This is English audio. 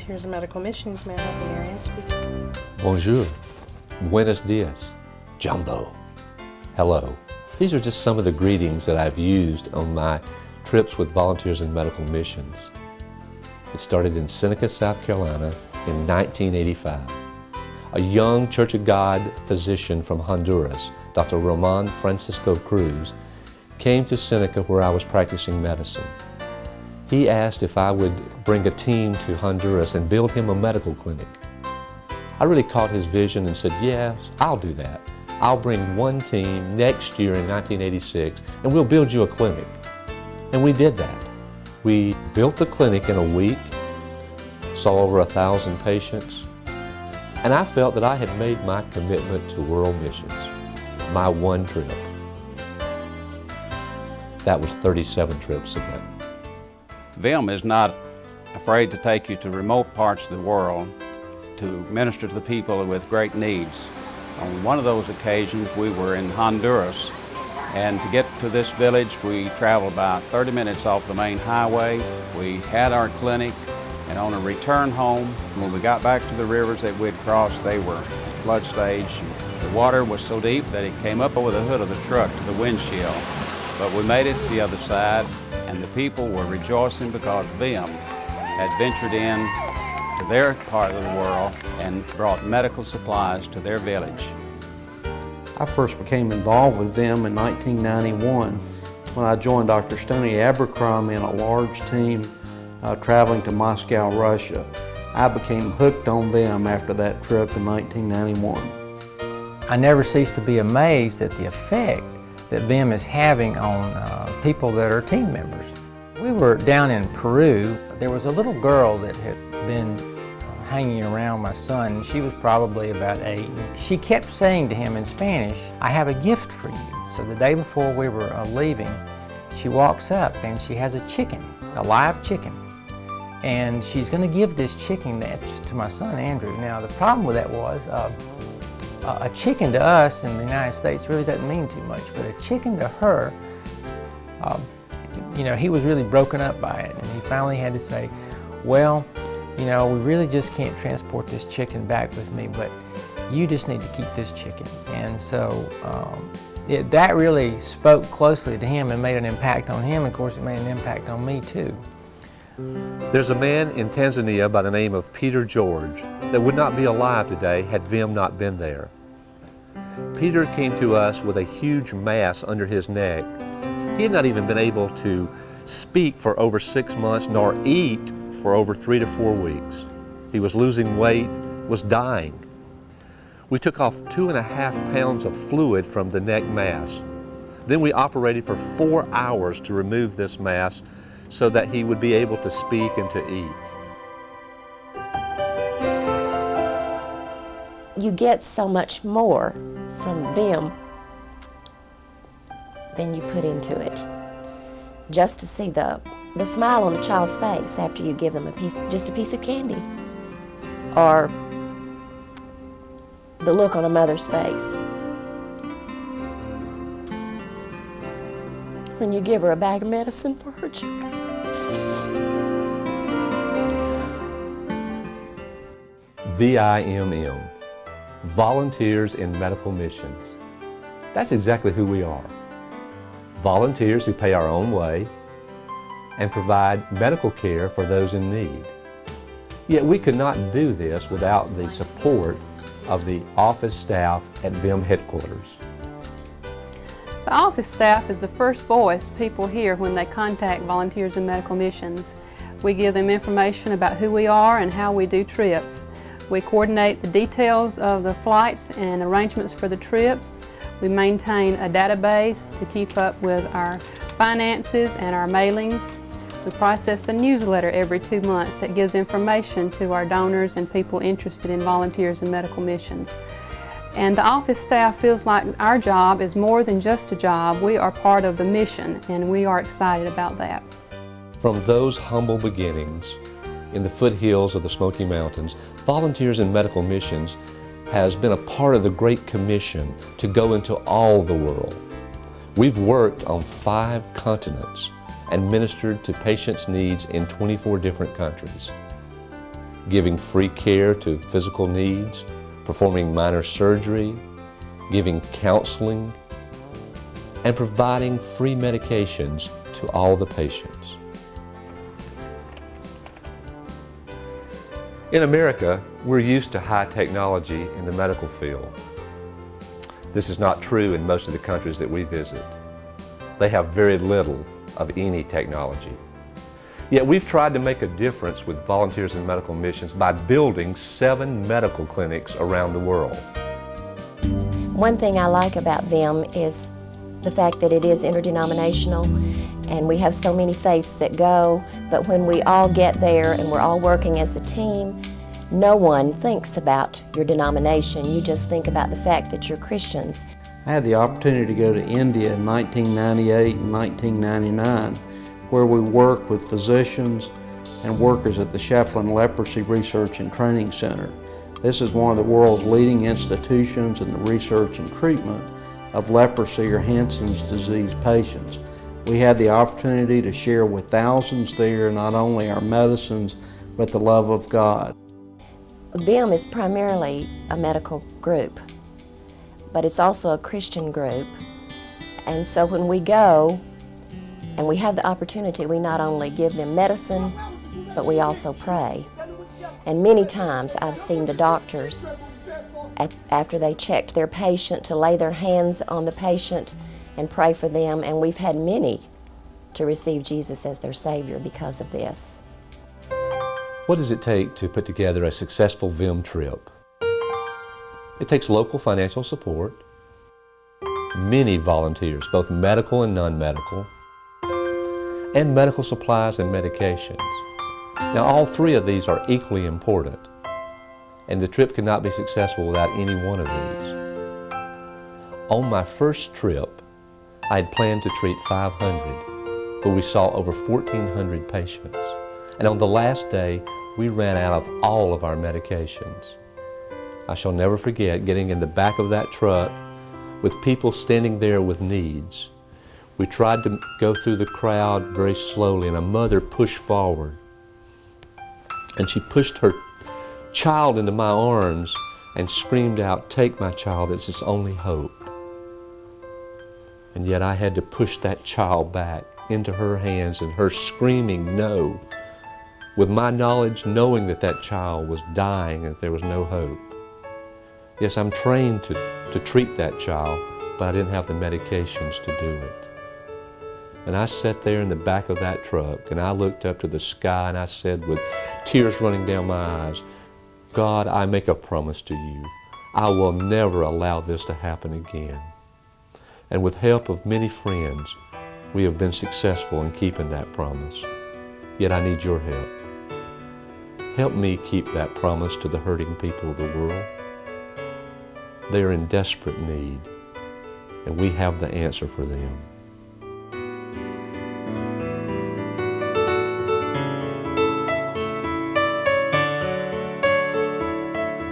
Volunteers in Medical Missions. May I have the Marian speak? Bonjour, buenos dias, jumbo, hello. These are just some of the greetings that I've used on my trips with Volunteers in Medical Missions. It started in Seneca, South Carolina in 1985. A young Church of God physician from Honduras, Dr. Roman Francisco Cruz, came to Seneca where I was practicing medicine. He asked if I would bring a team to Honduras and build him a medical clinic. I really caught his vision and said, yes, I'll do that. I'll bring one team next year in 1986 and we'll build you a clinic. And we did that. We built the clinic in a week, saw over 1,000 patients, and I felt that I had made my commitment to world missions, my one trip. That was 37 trips ago. VIMM is not afraid to take you to remote parts of the world to minister to the people with great needs. On one of those occasions, we were in Honduras, and to get to this village, we traveled about 30 minutes off the main highway. We had our clinic, and on a return home, when we got back to the rivers that we'd crossed, they were at flood stage. The water was so deep that it came up over the hood of the truck to the windshield. But we made it to the other side, and the people were rejoicing because VIMM had ventured in to their part of the world and brought medical supplies to their village. I first became involved with VIMM in 1991 when I joined Dr. Stoney Abercrombie in a large team traveling to Moscow, Russia. I became hooked on VIMM after that trip in 1991. I never cease to be amazed at the effect that VIMM is having on people that are team members. We were down in Peru. There was a little girl that had been hanging around my son. She was probably about 8. She kept saying to him in Spanish, "I have a gift for you." So the day before we were leaving, she walks up and she has a chicken, a live chicken. And she's going to give this chicken to my son, Andrew. Now the problem with that was, a chicken to us in the United States really doesn't mean too much, but a chicken to her, you know, he was really broken up by it, and he finally had to say, well, you know, we really just can't transport this chicken back with me, but you just need to keep this chicken. And so that really spoke closely to him and made an impact on him. Of course, it made an impact on me too. There's a man in Tanzania by the name of Peter George that would not be alive today had VIMM not been there. Peter came to us with a huge mass under his neck. He had not even been able to speak for over 6 months nor eat for over 3 to 4 weeks. He was losing weight, was dying. We took off 2.5 pounds of fluid from the neck mass. Then we operated for 4 hours to remove this mass so that he would be able to speak and to eat. You get so much more from VIMM than you put into it. Just to see the smile on a child's face after you give them just a piece of candy, or the look on a mother's face when you give her a bag of medicine for her children. VIMM, Volunteers in Medical Missions. That's exactly who we are. Volunteers who pay our own way and provide medical care for those in need. Yet we could not do this without the support of the office staff at VIMM headquarters. The office staff is the first voice people hear when they contact Volunteers in Medical Missions. We give them information about who we are and how we do trips. We coordinate the details of the flights and arrangements for the trips. We maintain a database to keep up with our finances and our mailings. We process a newsletter every 2 months that gives information to our donors and people interested in Volunteers in Medical Missions. And the office staff feels like our job is more than just a job. We are part of the mission, and we are excited about that. From those humble beginnings in the foothills of the Smoky Mountains, Volunteers in Medical Missions has been a part of the Great Commission to go into all the world. We've worked on 5 continents and ministered to patients' needs in 24 different countries. giving free care to physical needs, performing minor surgery, giving counseling, and providing free medications to all the patients. In America, we're used to high technology in the medical field. This is not true in most of the countries that we visit. They have very little of any technology. Yet we've tried to make a difference with Volunteers in Medical Missions by building 7 medical clinics around the world. One thing I like about VIMM is the fact that it is interdenominational, and we have so many faiths that go, but when we all get there and we're all working as a team, no one thinks about your denomination. You just think about the fact that you're Christians. I had the opportunity to go to India in 1998 and 1999, where we worked with physicians and workers at the Shefflin Leprosy Research and Training Center. This is one of the world's leading institutions in the research and treatment of leprosy or Hansen's disease patients. We had the opportunity to share with thousands there not only our medicines, but the love of God. VIMM is primarily a medical group, but it's also a Christian group. And so when we go and we have the opportunity, we not only give them medicine, but we also pray. And many times I've seen the doctors, after they checked their patient, to lay their hands on the patient and pray for them, and we've had many to receive Jesus as their Savior because of this. What does it take to put together a successful VIMM trip? It takes local financial support, many volunteers, both medical and non-medical, and medical supplies and medications. Now, all 3 of these are equally important, and the trip cannot be successful without any one of these. On my first trip, I had planned to treat 500, but we saw over 1,400 patients. And on the last day, we ran out of all of our medications. I shall never forget getting in the back of that truck with people standing there with needs. We tried to go through the crowd very slowly, and a mother pushed forward. And she pushed her child into my arms and screamed out, "Take my child, it's its only hope." And yet I had to push that child back into her hands, and her screaming no, with my knowledge, knowing that that child was dying and there was no hope. Yes, I'm trained to treat that child, but I didn't have the medications to do it. And I sat there in the back of that truck, and I looked up to the sky, and I said with tears running down my eyes, "God, I make a promise to you. I will never allow this to happen again." And with help of many friends, we have been successful in keeping that promise. Yet I need your help. Help me keep that promise to the hurting people of the world. They are in desperate need, and we have the answer for them.